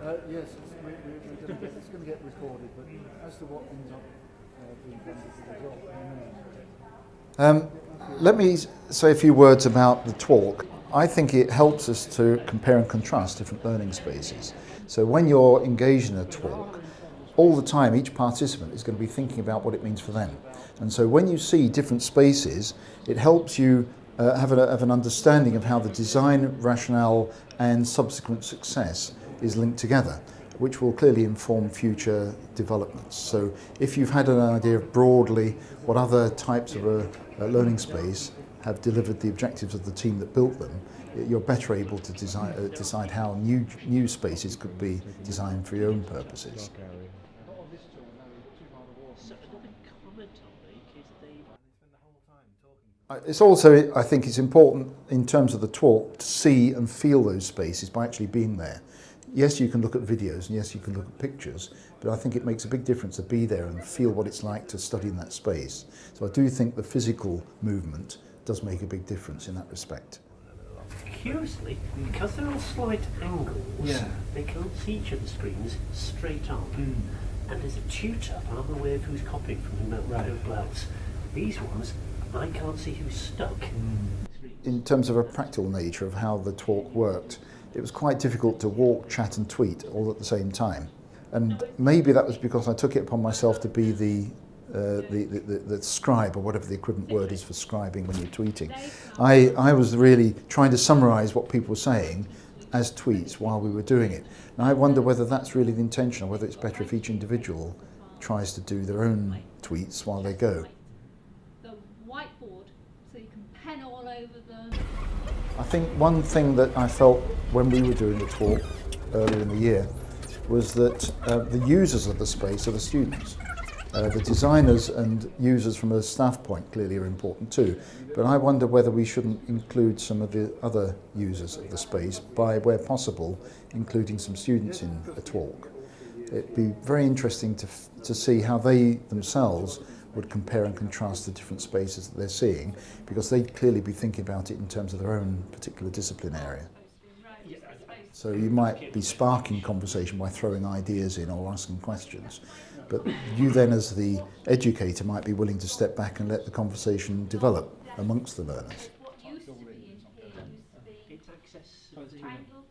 Yes, it's going to get recorded, but as to what ends up being done as a result, who knows? Let me say a few words about the twalk. I think it helps us to compare and contrast different learning spaces. So when you're engaged in a twalk, all the time each participant is going to be thinking about what it means for them. And so when you see different spaces, it helps you have an understanding of how the design rationale and subsequent success is linked together, which will clearly inform future developments. So if you've had an idea of broadly what other types of a learning space have delivered the objectives of the team that built them, you're better able to decide how new spaces could be designed for your own purposes. It's also, I think it's important in terms of the talk to see and feel those spaces by actually being there. Yes, you can look at videos and yes, you can look at pictures, but I think it makes a big difference to be there and feel what it's like to study in that space. So I do think the physical movement does make a big difference in that respect. Curiously, because they're on slight angles, they can't see each other's screens straight on. And as a tutor, I'm aware of who's copying from him about else. These ones, I can't see who's stuck. In terms of a practical nature of how the talk worked, it was quite difficult to walk, chat and tweet all at the same time. And maybe that was because I took it upon myself to be the scribe, or whatever the equivalent word is for scribing when you're tweeting. I was really trying to summarise what people were saying as tweets while we were doing it. And I wonder whether that's really the intention, or whether it's better if each individual tries to do their own tweets while they go. The whiteboard, so you can pen all over them. I think one thing that I felt when we were doing the talk earlier in the year was that the users of the space are the students. The designers and users from a staff point clearly are important too, but I wonder whether we shouldn't include some of the other users of the space by, where possible, including some students in a talk. It'd be very interesting to see how they themselves would compare and contrast the different spaces that they're seeing, because they'd clearly be thinking about it in terms of their own particular discipline area. So you might be sparking conversation by throwing ideas in or asking questions, but you then as the educator might be willing to step back and let the conversation develop amongst the learners. What used to be in here used to be triangle.